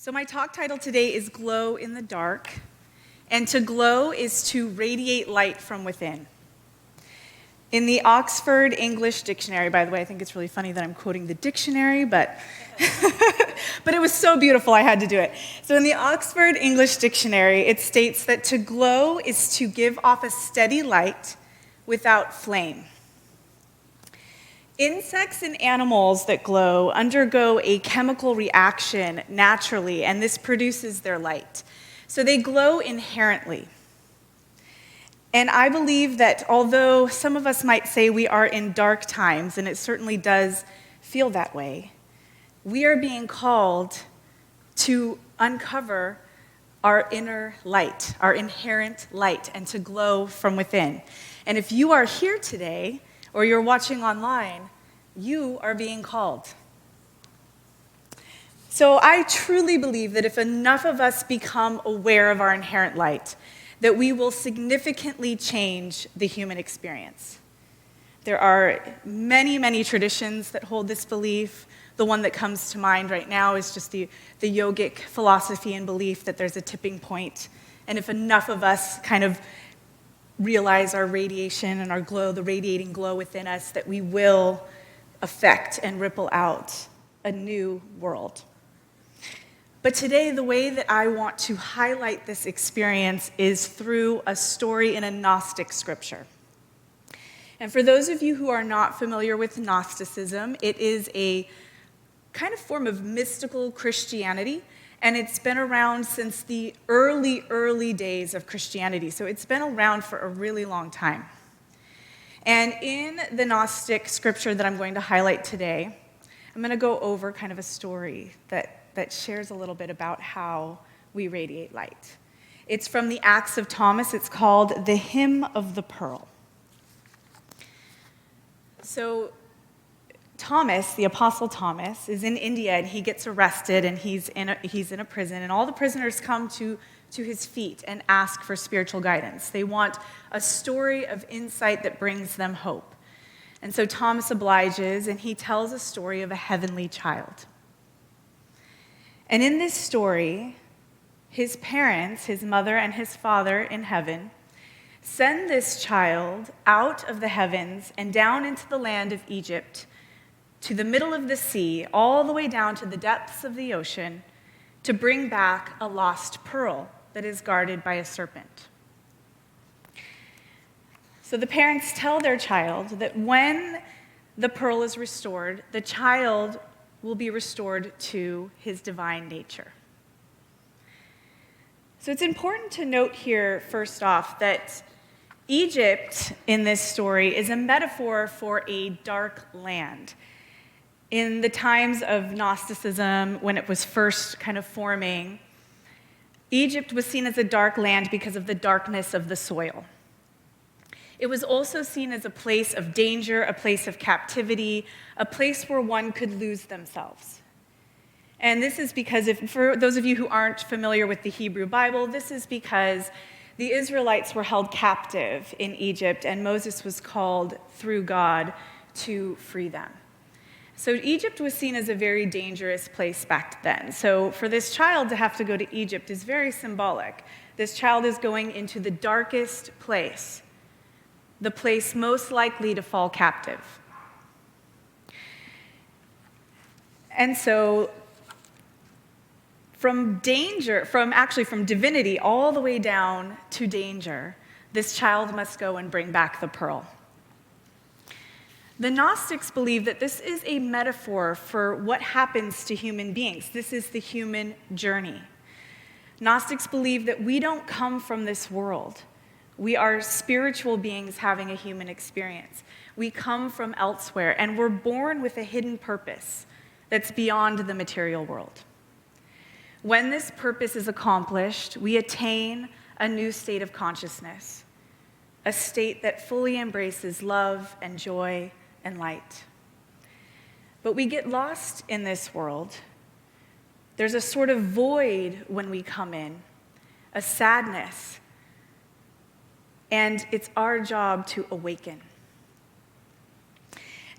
So my talk title today is Glow in the Dark, and to glow is to radiate light from within. In the Oxford English Dictionary, by the way, I think it's really funny that I'm quoting the dictionary, but but it was so beautiful I had to do it. So in the Oxford English Dictionary, it states that to glow is to give off a steady light without flame. Insects and animals that glow undergo a chemical reaction naturally, and this produces their light. So they glow inherently. And I believe that although some of us might say we are in dark times, and it certainly does feel that way, we are being called to uncover our inner light, our inherent light, and to glow from within. And if you are here today, or you're watching online, you are being called. So I truly believe that if enough of us become aware of our inherent light, that we will significantly change the human experience. There are many, many traditions that hold this belief. The one that comes to mind right now is just the yogic philosophy and belief that there's a tipping point. And if enough of us kind of realize our radiation and our glow, the radiating glow within us, that we will affect and ripple out a new world. But today, the way that I want to highlight this experience is through a story in a Gnostic Scripture. And for those of you who are not familiar with Gnosticism, it is a kind of form of mystical Christianity, and it's been around since the early days of Christianity. So it's been around for a really long time. And in the Gnostic Scripture that I'm going to highlight today, I'm going to go over kind of a story that shares a little bit about how we radiate light. It's from the Acts of Thomas. It's called The Hymn of the Pearl. So Thomas, the Apostle Thomas, is in India, and he gets arrested, and he's in a prison, and all the prisoners come to his feet and ask for spiritual guidance. They want a story of insight that brings them hope. And so Thomas obliges, and he tells a story of a heavenly child. And in this story, his parents, his mother and his father in heaven, send this child out of the heavens and down into the land of Egypt, to the middle of the sea, all the way down to the depths of the ocean, to bring back a lost pearl that is guarded by a serpent. So the parents tell their child that when the pearl is restored, the child will be restored to his divine nature. So it's important to note here, first off, that Egypt in this story is a metaphor for a dark land. In the times of Gnosticism, when it was first kind of forming, Egypt was seen as a dark land because of the darkness of the soil. It was also seen as a place of danger, a place of captivity, a place where one could lose themselves. And this is because, for those of you who aren't familiar with the Hebrew Bible, this is because the Israelites were held captive in Egypt, and Moses was called through God to free them. So Egypt was seen as a very dangerous place back then. So for this child to have to go to Egypt is very symbolic. This child is going into the darkest place, the place most likely to fall captive. And so from divinity all the way down to danger, this child must go and bring back the pearl. The Gnostics believe that this is a metaphor for what happens to human beings. This is the human journey. Gnostics believe that we don't come from this world. We are spiritual beings having a human experience. We come from elsewhere, and we're born with a hidden purpose that's beyond the material world. When this purpose is accomplished, we attain a new state of consciousness, a state that fully embraces love and joy and light. But we get lost in this world. There's a sort of void when we come in, a sadness, and it's our job to awaken.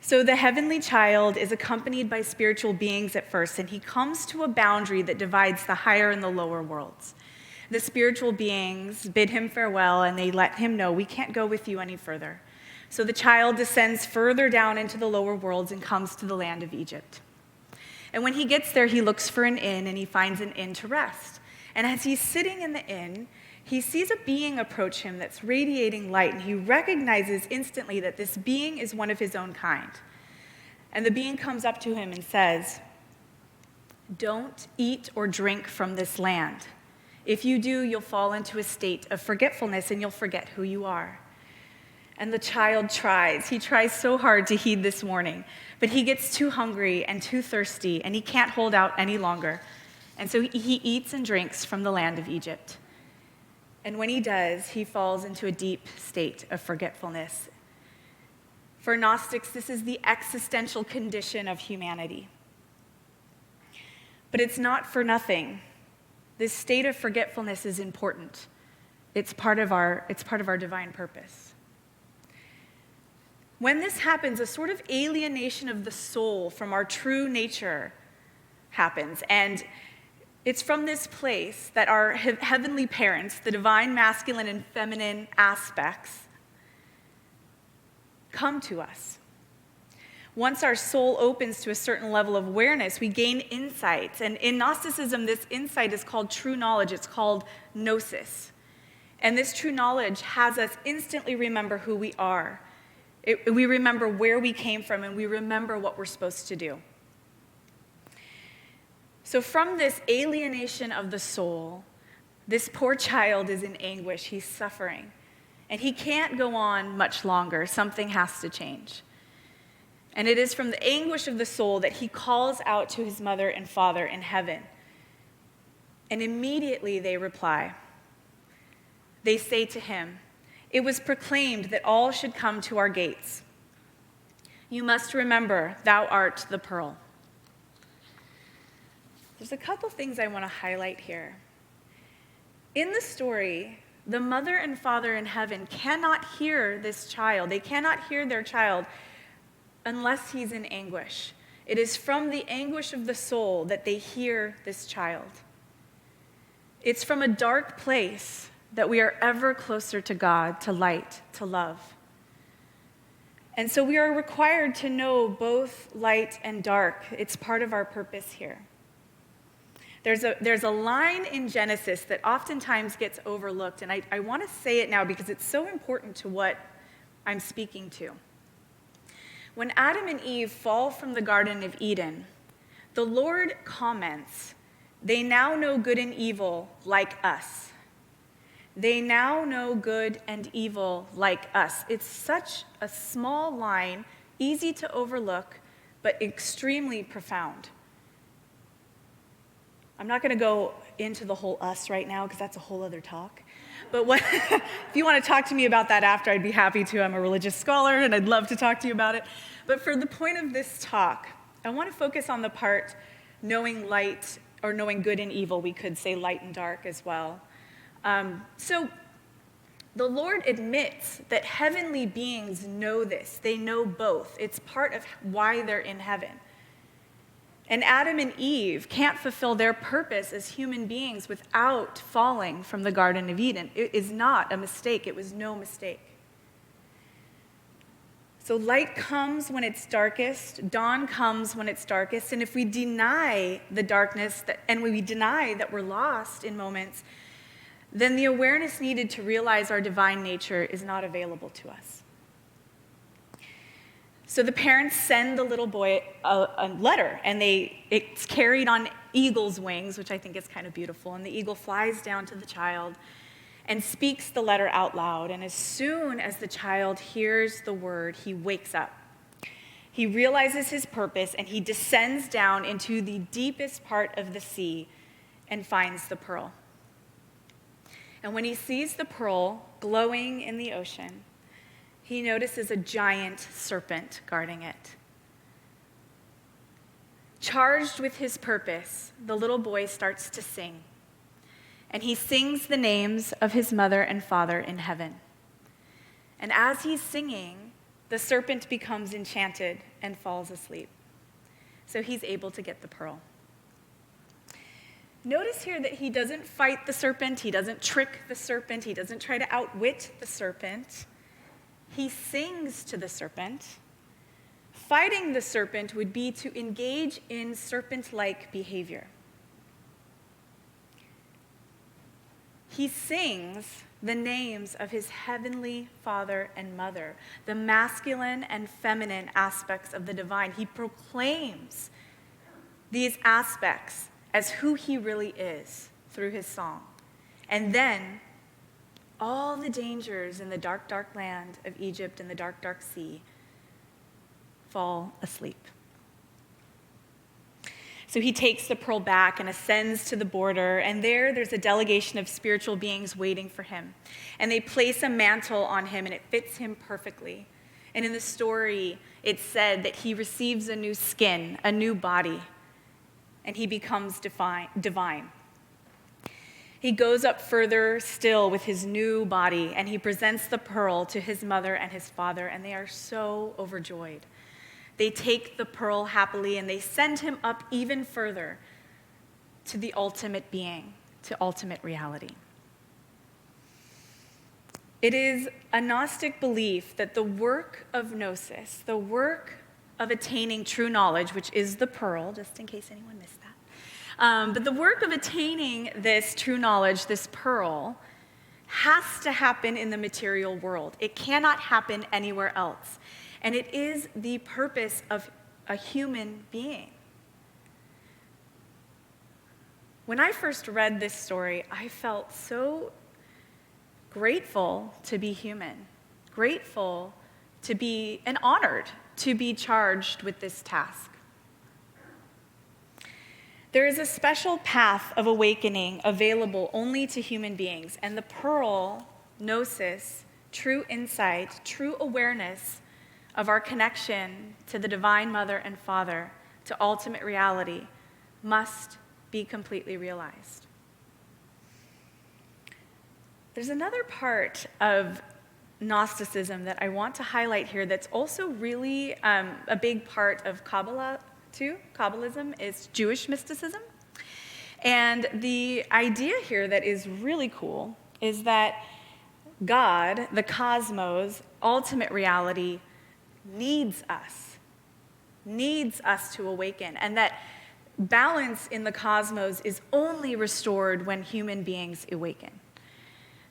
So the heavenly child is accompanied by spiritual beings at first, and he comes to a boundary that divides the higher and the lower worlds. The spiritual beings bid him farewell, and they let him know, we can't go with you any further. So the child descends further down into the lower worlds and comes to the land of Egypt. And when he gets there, he looks for an inn, and he finds an inn to rest. And as he's sitting in the inn, he sees a being approach him that's radiating light, and he recognizes instantly that this being is one of his own kind. And the being comes up to him and says, "Don't eat or drink from this land. If you do, you'll fall into a state of forgetfulness and you'll forget who you are." And the child tries. He tries so hard to heed this warning, but he gets too hungry and too thirsty, and he can't hold out any longer. And so he eats and drinks from the land of Egypt. And when he does, he falls into a deep state of forgetfulness. For Gnostics, this is the existential condition of humanity. But it's not for nothing. This state of forgetfulness is important. It's part of our divine purpose. When this happens, a sort of alienation of the soul from our true nature happens. And it's from this place that our heavenly parents, the divine masculine and feminine aspects, come to us. Once our soul opens to a certain level of awareness, we gain insights. And in Gnosticism, this insight is called true knowledge. It's called gnosis. And this true knowledge has us instantly remember who we are. We remember where we came from, and we remember what we're supposed to do. So from this alienation of the soul, this poor child is in anguish. He's suffering. And he can't go on much longer. Something has to change. And it is from the anguish of the soul that he calls out to his mother and father in heaven. And immediately they reply. They say to him, "It was proclaimed that all should come to our gates. You must remember, thou art the pearl." There's a couple things I want to highlight here. In the story, the mother and father in heaven cannot hear this child. They cannot hear their child unless he's in anguish. It is from the anguish of the soul that they hear this child. It's from a dark place that we are ever closer to God, to light, to love. And so we are required to know both light and dark. It's part of our purpose here. There's a line in Genesis that oftentimes gets overlooked, and I want to say it now because it's so important to what I'm speaking to. When Adam and Eve fall from the Garden of Eden, the Lord comments, "They now know good and evil like us." They now know good and evil like us. It's such a small line, easy to overlook, but extremely profound. I'm not going to go into the whole us right now because that's a whole other talk. But if you want to talk to me about that after, I'd be happy to. I'm a religious scholar, and I'd love to talk to you about it. But for the point of this talk, I want to focus on the part knowing light, or knowing good and evil. We could say light and dark as well. So the Lord admits that heavenly beings know this. They know both. It's part of why they're in heaven. And Adam and Eve can't fulfill their purpose as human beings without falling from the Garden of Eden. It is not a mistake. It was no mistake. So light comes when it's darkest. Dawn comes when it's darkest. And if we deny the darkness, and we deny that we're lost in moments, then the awareness needed to realize our divine nature is not available to us. So the parents send the little boy a letter, and it's carried on eagle's wings, which I think is kind of beautiful. And the eagle flies down to the child and speaks the letter out loud. And as soon as the child hears the word, he wakes up. He realizes his purpose, and he descends down into the deepest part of the sea and finds the pearl. And when he sees the pearl glowing in the ocean, he notices a giant serpent guarding it. Charged with his purpose, the little boy starts to sing. And he sings the names of his mother and father in heaven. And as he's singing, the serpent becomes enchanted and falls asleep. So he's able to get the pearl. Notice here that he doesn't fight the serpent, he doesn't trick the serpent, he doesn't try to outwit the serpent. He sings to the serpent. Fighting the serpent would be to engage in serpent-like behavior. He sings the names of his heavenly Father and Mother, the masculine and feminine aspects of the divine. He proclaims these aspects as who he really is through his song. And then all the dangers in the dark, dark land of Egypt and the dark, dark sea fall asleep. So he takes the pearl back and ascends to the border, and there's a delegation of spiritual beings waiting for him. And they place a mantle on him, and it fits him perfectly. And in the story, it's said that he receives a new skin, a new body, and he becomes divine. He goes up further still with his new body, and he presents the pearl to his mother and his father, and they are so overjoyed. They take the pearl happily, and they send him up even further to the ultimate being, to ultimate reality. It is a Gnostic belief that the work of gnosis, the work of attaining true knowledge, which is the pearl, just in case anyone missed that, but the work of attaining this true knowledge, this pearl, has to happen in the material world. It cannot happen anywhere else. And it is the purpose of a human being. When I first read this story, I felt so grateful to be human, grateful to be, and honored to be charged with this task. There is a special path of awakening available only to human beings, and the pearl, gnosis, true insight, true awareness of our connection to the Divine Mother and Father, to ultimate reality, must be completely realized. There's another part of Gnosticism that I want to highlight here that's also really a big part of Kabbalah too. Kabbalism is Jewish mysticism. And the idea here that is really cool is that God, the cosmos, ultimate reality, needs us to awaken, and that balance in the cosmos is only restored when human beings awaken.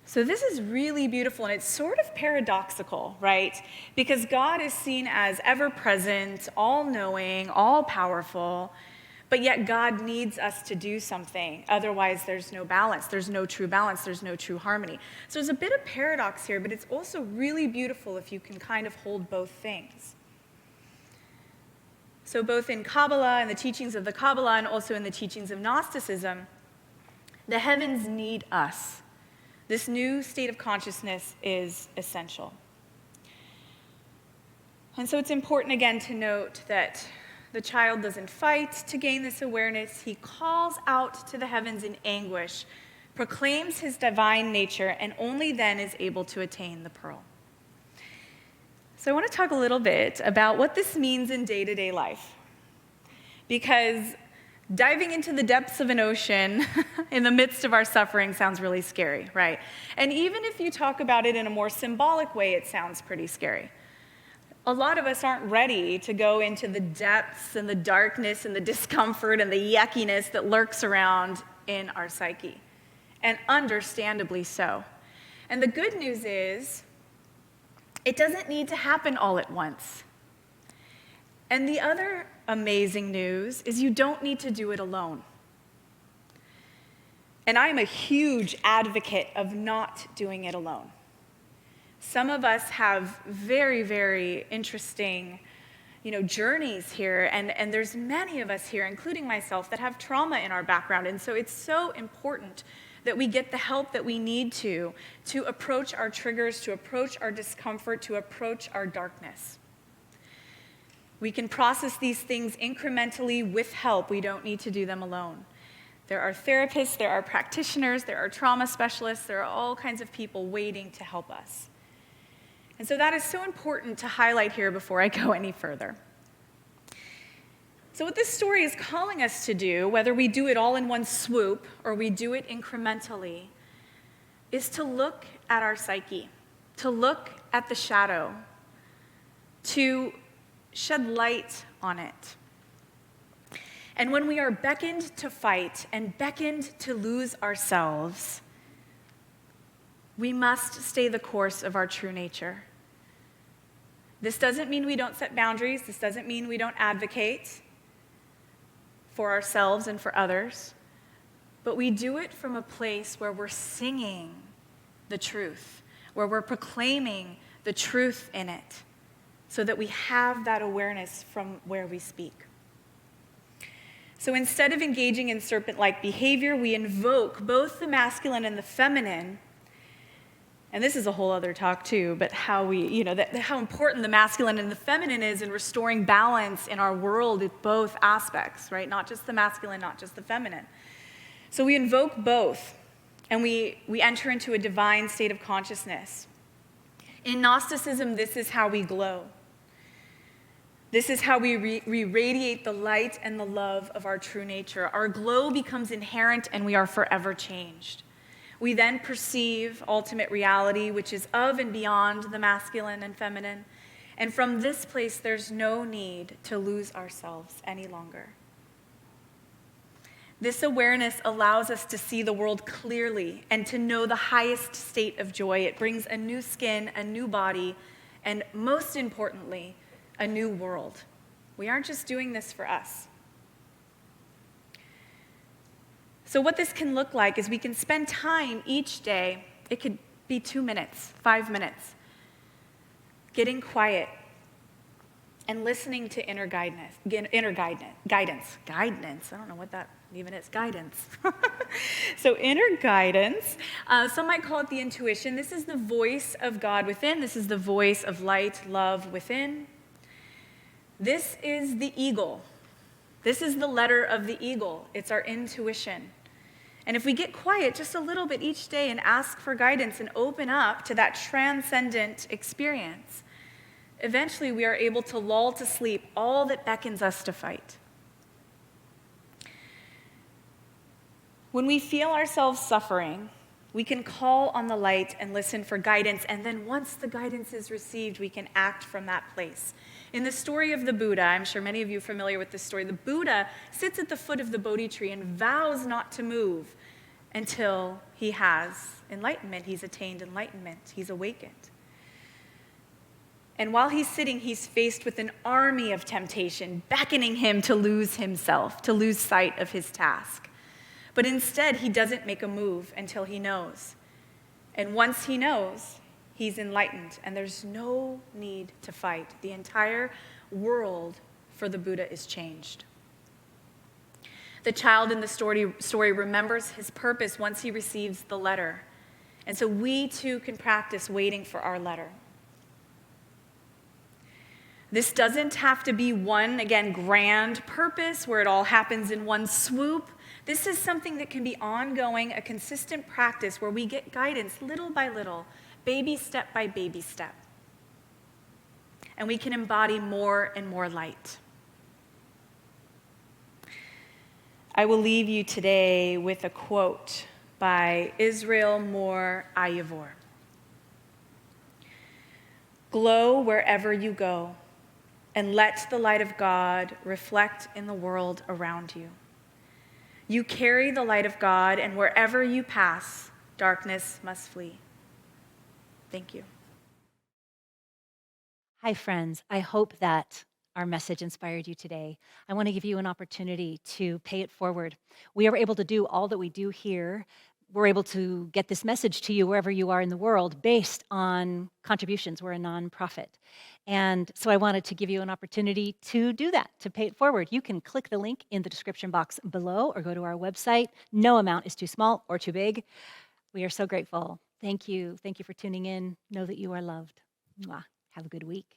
So this is really beautiful, and it's sort of paradoxical, right? Because God is seen as ever-present, all-knowing, all-powerful, but yet God needs us to do something. Otherwise, there's no balance. There's no true balance. There's no true harmony. So there's a bit of paradox here, but it's also really beautiful if you can kind of hold both things. So both in Kabbalah and the teachings of the Kabbalah and also in the teachings of Gnosticism, the heavens need us. This new state of consciousness is essential. And so it's important again to note that the child doesn't fight to gain this awareness. He calls out to the heavens in anguish, proclaims his divine nature, and only then is able to attain the pearl. So I want to talk a little bit about what this means in day-to-day life. Because diving into the depths of an ocean in the midst of our suffering sounds really scary, right? And even if you talk about it in a more symbolic way, it sounds pretty scary. A lot of us aren't ready to go into the depths and the darkness and the discomfort and the yuckiness that lurks around in our psyche, and understandably so. And the good news is, it doesn't need to happen all at once. And the other amazing news is you don't need to do it alone. And I'm a huge advocate of not doing it alone. Some of us have very, very interesting, journeys here, and there's many of us here, including myself, that have trauma in our background, and so it's so important that we get the help that we need to approach our triggers, to approach our discomfort, to approach our darkness. We can process these things incrementally with help. We don't need to do them alone. There are therapists, there are practitioners, there are trauma specialists, there are all kinds of people waiting to help us. And so that is so important to highlight here before I go any further. So what this story is calling us to do, whether we do it all in one swoop or we do it incrementally, is to look at our psyche, to look at the shadow, to shed light on it. And when we are beckoned to fight and beckoned to lose ourselves, we must stay the course of our true nature. This doesn't mean we don't set boundaries. This doesn't mean we don't advocate for ourselves and for others. But we do it from a place where we're singing the truth, where we're proclaiming the truth in it, so that we have that awareness from where we speak. So instead of engaging in serpent-like behavior, we invoke both the masculine and the feminine. And this is a whole other talk too, but how how important the masculine and the feminine is in restoring balance in our world at both aspects, right? Not just the masculine, not just the feminine. So we invoke both, and we enter into a divine state of consciousness. In Gnosticism, this is how we glow. This is how we radiate the light and the love of our true nature. Our glow becomes inherent, and we are forever changed. We then perceive ultimate reality, which is of and beyond the masculine and feminine. And from this place, there's no need to lose ourselves any longer. This awareness allows us to see the world clearly and to know the highest state of joy. It brings a new skin, a new body, and most importantly, a new world. We aren't just doing this for us. So what this can look like is we can spend time each day, it could be 2 minutes, 5 minutes, getting quiet and listening to inner guidance. Guidance, I don't know what that even is, guidance. So inner guidance, some might call it the intuition. This is the voice of God within. This is the voice of light, love within. This is the eagle. This is the letter of the eagle. It's our intuition. And if we get quiet just a little bit each day and ask for guidance and open up to that transcendent experience, eventually we are able to lull to sleep all that beckons us to fight. When we feel ourselves suffering, we can call on the light and listen for guidance, and then once the guidance is received, we can act from that place. In the story of the Buddha, I'm sure many of you are familiar with this story, the Buddha sits at the foot of the Bodhi tree and vows not to move until he has enlightenment. He's attained enlightenment. He's awakened. And while he's sitting, he's faced with an army of temptation, beckoning him to lose himself, to lose sight of his task. But instead, he doesn't make a move until he knows. And once he knows, he's enlightened, and there's no need to fight. The entire world for the Buddha is changed. The child in the story remembers his purpose once he receives the letter. And so we too can practice waiting for our letter. This doesn't have to be one, again, grand purpose where it all happens in one swoop. This is something that can be ongoing, a consistent practice where we get guidance little by little, baby step by baby step. And we can embody more and more light. I will leave you today with a quote by Israel Moore Ayavor. Glow wherever you go, and let the light of God reflect in the world around you. You carry the light of God, and wherever you pass, darkness must flee. Thank you. Hi, friends. I hope that our message inspired you today. I want to give you an opportunity to pay it forward. We are able to do all that we do here. We're able to get this message to you wherever you are in the world based on contributions. We're a nonprofit. And so I wanted to give you an opportunity to do that, to pay it forward. You can click the link in the description box below or go to our website. No amount is too small or too big. We are so grateful. Thank you. Thank you for tuning in. Know that you are loved. Mwah. Have a good week.